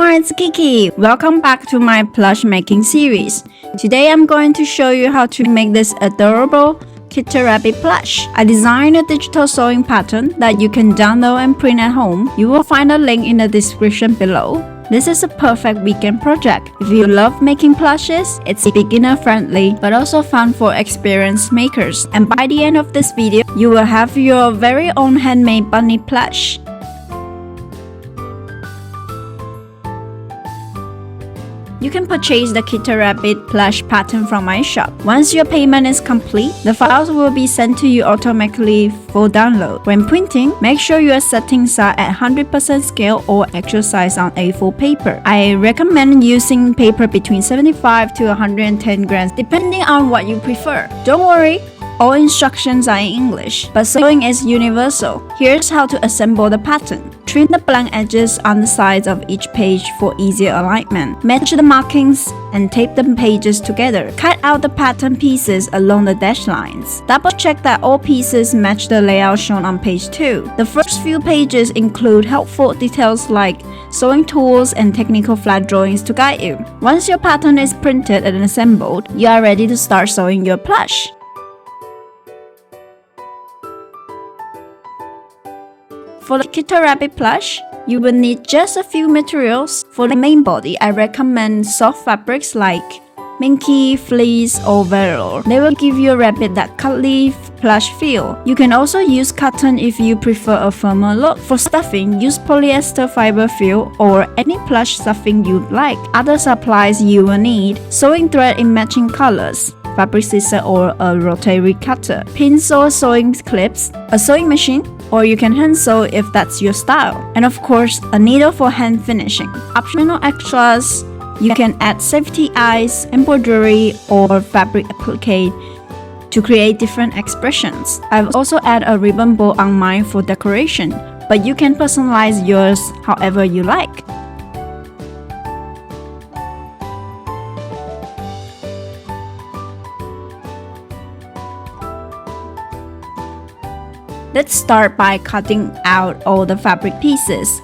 everyone, it's Kiki. Welcome back to my plush making series. Today I'm going to show you how to make this adorable Kitter Rabbit Plush. I designed a digital sewing pattern that you can download and print at home. You will find a link in the description below. This is a perfect weekend project. If you love making plushes, it's beginner friendly but also fun for experienced makers. And by the end of this video, you will have your very own handmade bunny plush. You can purchase the Kitter Rabbit Plush pattern from my shop. Once your payment is complete, the files will be sent to you automatically for download. When printing, make sure your settings are at 100% scale or actual size on A4 paper. I recommend using paper between 75 to 110 grams depending on what you prefer. Don't worry, all instructions are in English, but sewing is universal. Here's how to assemble the pattern. Trim the blank edges on the sides of each page for easier alignment. Match the markings and tape the pages together. Cut out the pattern pieces along the dashed lines. Double check that all pieces match the layout shown on page 2. The first few pages include helpful details like sewing tools and technical flat drawings to guide you. Once your pattern is printed and assembled, you are ready to start sewing your plush. For the Kitter Rabbit Plush, you will need just a few materials. For the main body, I recommend soft fabrics like minky, fleece, or velour. They will give your rabbit that cuddly plush feel. You can also use cotton if you prefer a firmer look. For stuffing, use polyester fiber fill or any plush stuffing you'd like. Other supplies you will need: sewing thread in matching colors, fabric scissor or a rotary cutter, pins or sewing clips, a sewing machine, or you can hand sew if that's your style, and of course, a needle for hand finishing. Optional extras, you can add safety eyes, embroidery, or fabric applique to create different expressions. I've also added a ribbon bow on mine for decoration, but you can personalize yours however you like. Let's start by cutting out all the fabric pieces.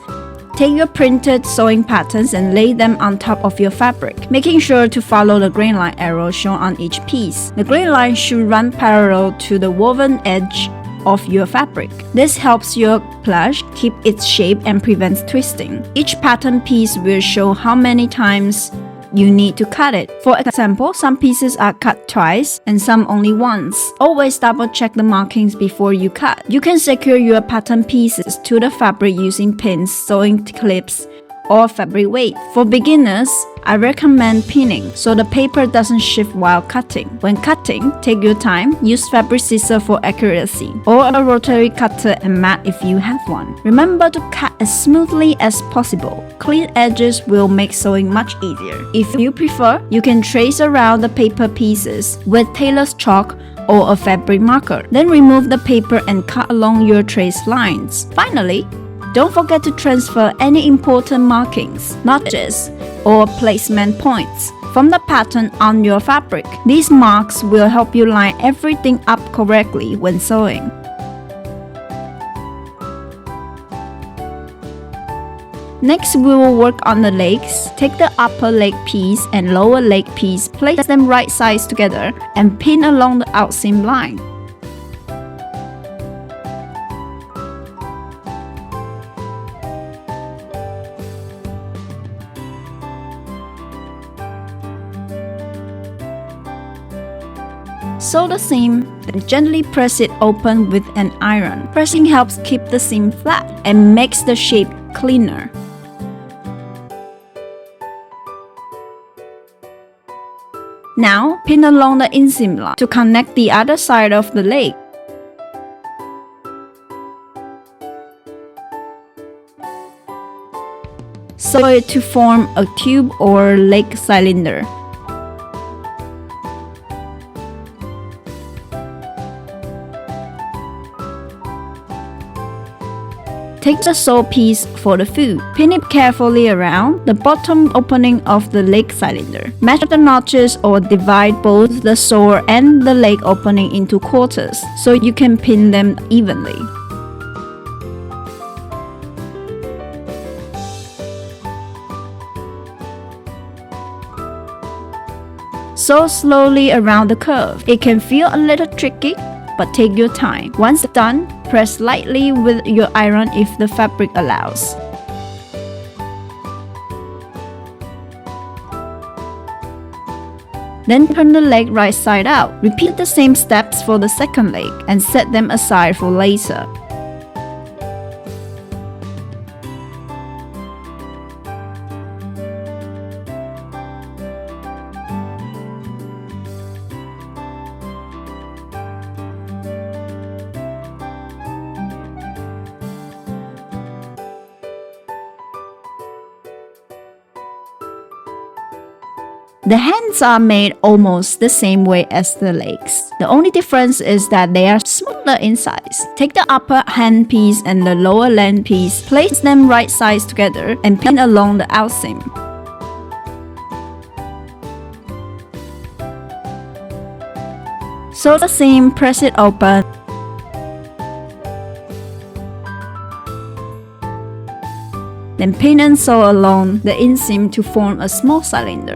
Take your printed sewing patterns and lay them on top of your fabric, making sure to follow the grain line arrow shown on each piece. The grain line should run parallel to the woven edge of your fabric. This helps your plush keep its shape and prevents twisting. Each pattern piece will show how many times you need to cut it. For example, some pieces are cut twice and some only once. Always double check the markings before you cut. You can secure your pattern pieces to the fabric using pins, sewing clips, or fabric weight. For beginners, I recommend pinning so the paper doesn't shift while cutting. When cutting, take your time, use fabric scissor for accuracy, or a rotary cutter and mat if you have one. Remember to cut as smoothly as possible. Clean edges will make sewing much easier. If you prefer, you can trace around the paper pieces with tailor's chalk or a fabric marker. Then remove the paper and cut along your trace lines. Finally, don't forget to transfer any important markings, notches, or placement points from the pattern on your fabric. These marks will help you line everything up correctly when sewing. Next, we will work on the legs. Take the upper leg piece and lower leg piece, place them right sides together, and pin along the outseam line. Sew the seam, then gently press it open with an iron. Pressing helps keep the seam flat and makes the shape cleaner. Now, pin along the inseam line to connect the other side of the leg. Sew it to form a tube or leg cylinder. Take the sew piece for the foot. Pin it carefully around the bottom opening of the leg cylinder. Match the notches or divide both the sew and the leg opening into quarters so you can pin them evenly. Sew slowly around the curve. It can feel a little tricky, but take your time. Once done, press lightly with your iron if the fabric allows. Then turn the leg right side out. Repeat the same steps for the second leg and set them aside for later. The hands are made almost the same way as the legs. The only difference is that they are smaller in size. Take the upper hand piece and the lower leg piece, place them right sides together and pin along the outseam. Sew the seam, press it open. Then pin and sew along the inseam to form a small cylinder.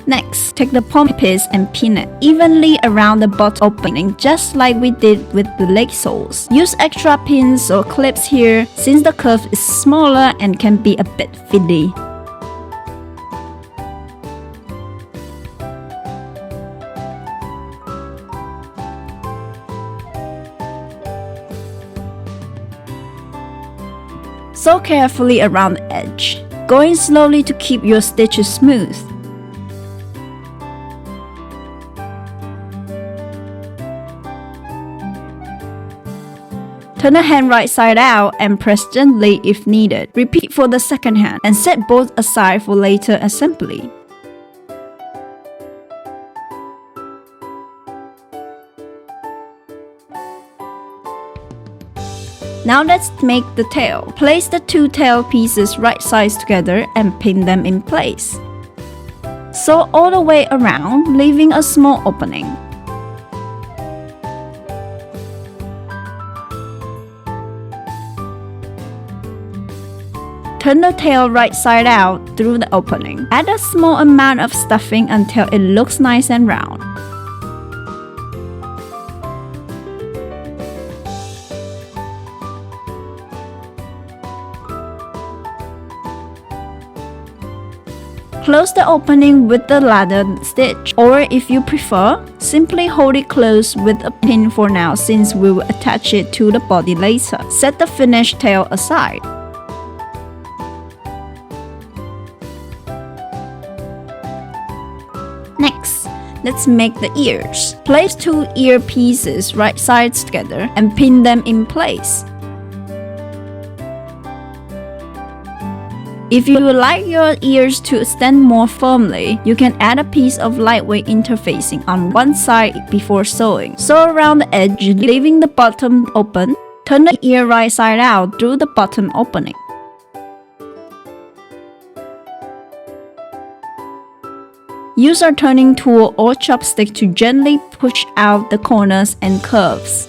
Next, take the pom piece and pin it evenly around the butt opening, just like we did with the leg soles. Use extra pins or clips here since the curve is smaller and can be a bit fiddly. Sew carefully around the edge, going slowly to keep your stitches smooth. Turn the hand right side out and press gently if needed. Repeat for the second hand and set both aside for later assembly. Now let's make the tail. Place the two tail pieces right sides together and pin them in place. Sew all the way around, leaving a small opening. Turn the tail right side out through the opening. Add a small amount of stuffing until it looks nice and round. Close the opening with the ladder stitch, or if you prefer, simply hold it closed with a pin for now since we will attach it to the body later. Set the finished tail aside. Next, let's make the ears. Place two ear pieces right sides together and pin them in place. If you would like your ears to stand more firmly, you can add a piece of lightweight interfacing on one side before sewing. Sew around the edge, leaving the bottom open. Turn the ear right side out through the bottom opening. Use our turning tool or chopstick to gently push out the corners and curves.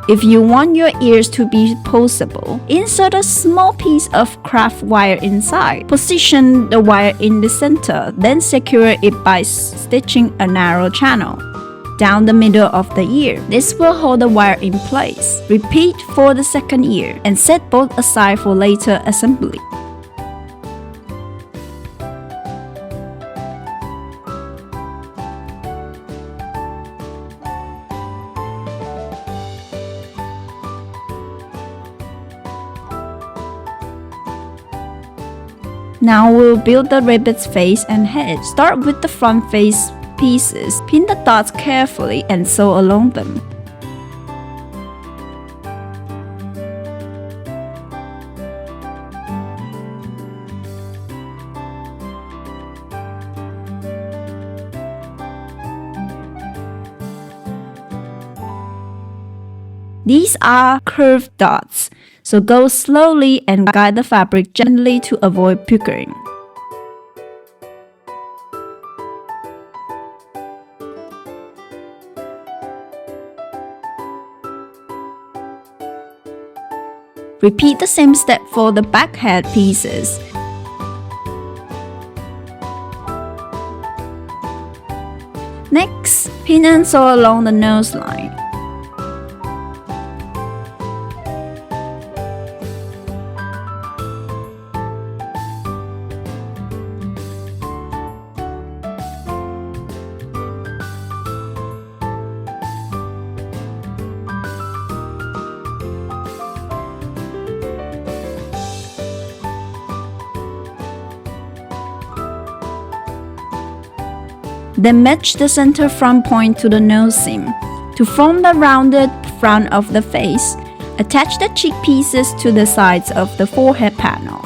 If you want your ears to be poseable, insert a small piece of craft wire inside. Position the wire in the center, then secure it by stitching a narrow channel down the middle of the ear. This will hold the wire in place. Repeat for the second ear and set both aside for later assembly. Now we'll build the rabbit's face and head. Start with the front face pieces. Pin the dots carefully and sew along them. These are curved dots, so go slowly and guide the fabric gently to avoid puckering. Repeat the same step for the back head pieces. Next, pin and sew along the nose line. Then match the center front point to the nose seam. To form the rounded front of the face, attach the cheek pieces to the sides of the forehead panel.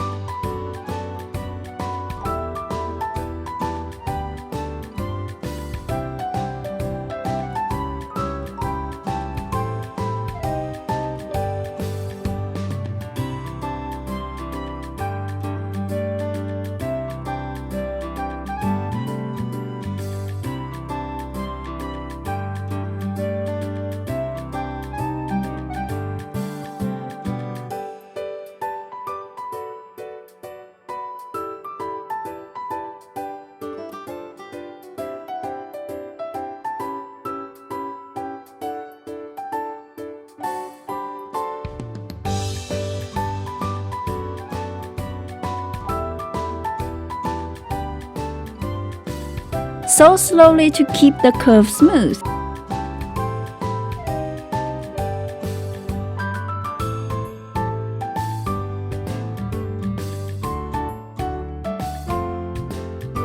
Sew slowly to keep the curve smooth.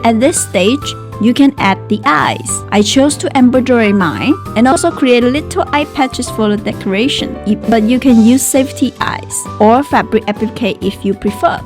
At this stage, you can add the eyes. I chose to embroider mine and also create little eye patches for the decoration, but you can use safety eyes or fabric applique if you prefer.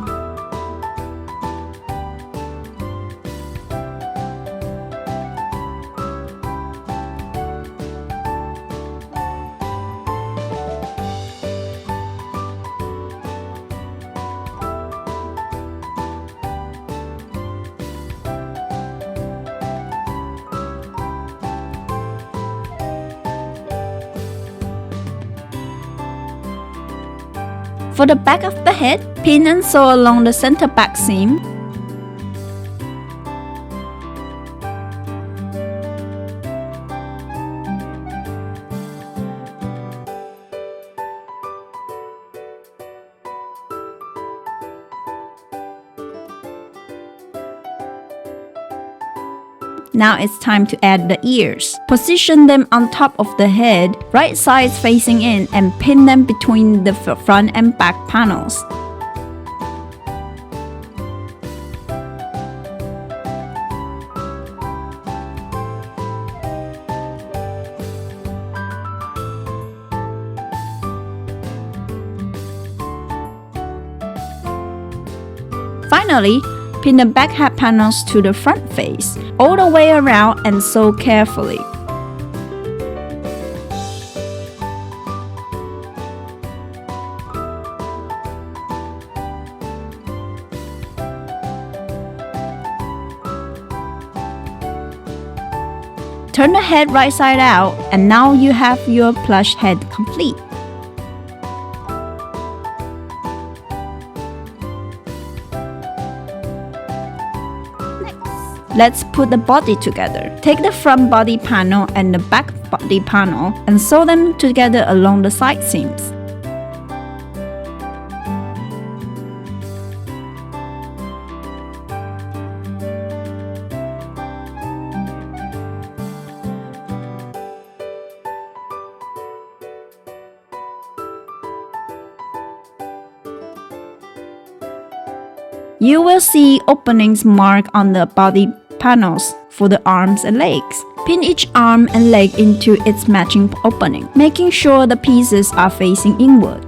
For the back of the head, pin and sew along the center back seam. Now it's time to add the ears. Position them on top of the head, right sides facing in, and pin them between the front and back panels. Finally, pin the back hat panels to the front face, all the way around and sew carefully. Turn the head right side out, and now you have your plush head complete. Let's put the body together. Take the front body panel and the back body panel and sew them together along the side seams. You will see openings marked on the body panels for the arms and legs. Pin each arm and leg into its matching opening, making sure the pieces are facing inward.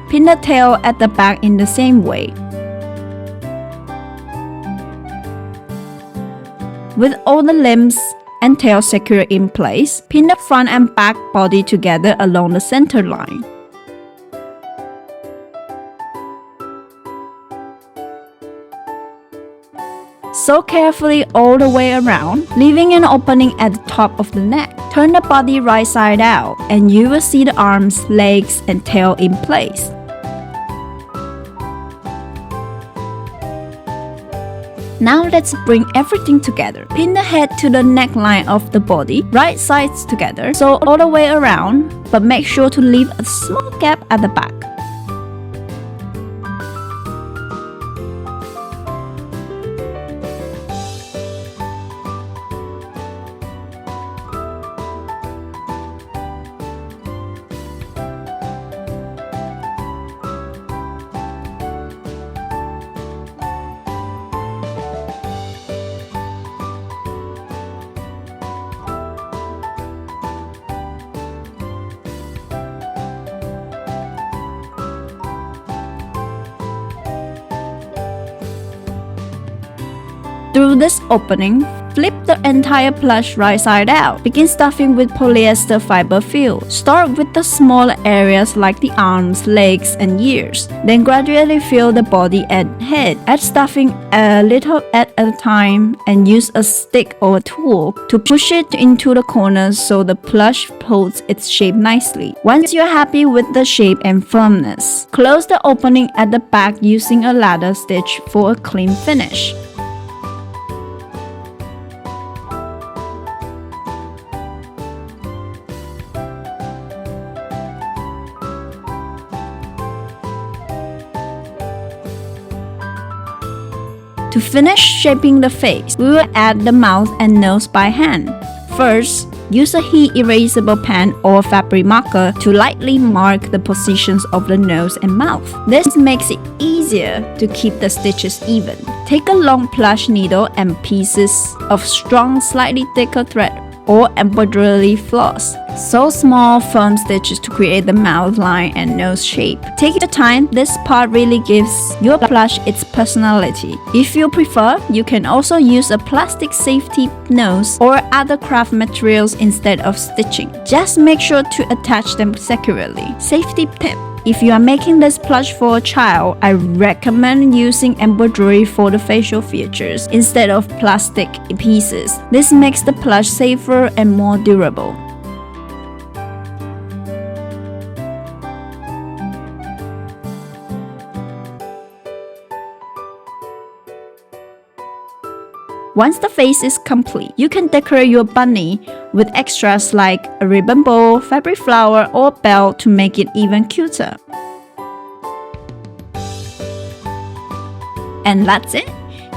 Pin the tail at the back in the same way. With all the limbs and tail secure in place, pin the front and back body together along the center line. Sew carefully all the way around, leaving an opening at the top of the neck. Turn the body right side out, and you will see the arms, legs, and tail in place. Now let's bring everything together. Pin the head to the neckline of the body, right sides together, sew all the way around, but make sure to leave a small gap at the back. Through this opening, flip the entire plush right side out. Begin stuffing with polyester fiber fill. Start with the smaller areas like the arms, legs, and ears. Then gradually fill the body and head. Add stuffing a little at a time and use a stick or a tool to push it into the corners so the plush holds its shape nicely. Once you're happy with the shape and firmness, close the opening at the back using a ladder stitch for a clean finish. To finish shaping the face, we will add the mouth and nose by hand. First, use a heat erasable pen or fabric marker to lightly mark the positions of the nose and mouth. This makes it easier to keep the stitches even. Take a long plush needle and pieces of strong, slightly thicker thread or embroidery floss. Sew small firm stitches to create the mouth line and nose shape. Take your time, this part really gives your plush its personality. If you prefer, you can also use a plastic safety nose or other craft materials instead of stitching. Just make sure to attach them securely. Safety tip: if you are making this plush for a child, I recommend using embroidery for the facial features instead of plastic pieces. This makes the plush safer and more durable. Once the face is complete, you can decorate your bunny with extras like a ribbon bow, fabric flower, or belt to make it even cuter. And that's it!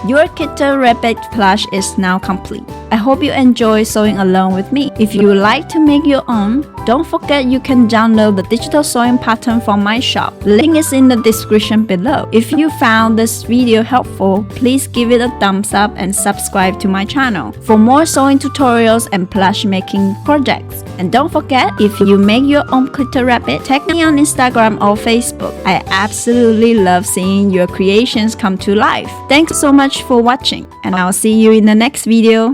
Your Kitter Rabbit Plush is now complete. I hope you enjoy sewing along with me. If you would like to make your own, don't forget you can download the digital sewing pattern from my shop. The link is in the description below. If you found this video helpful, please give it a thumbs up and subscribe to my channel for more sewing tutorials and plush making projects. And don't forget, if you make your own Kitter Rabbit, tag me on Instagram or Facebook. I absolutely love seeing your creations come to life. Thanks so much for watching, and I'll see you in the next video.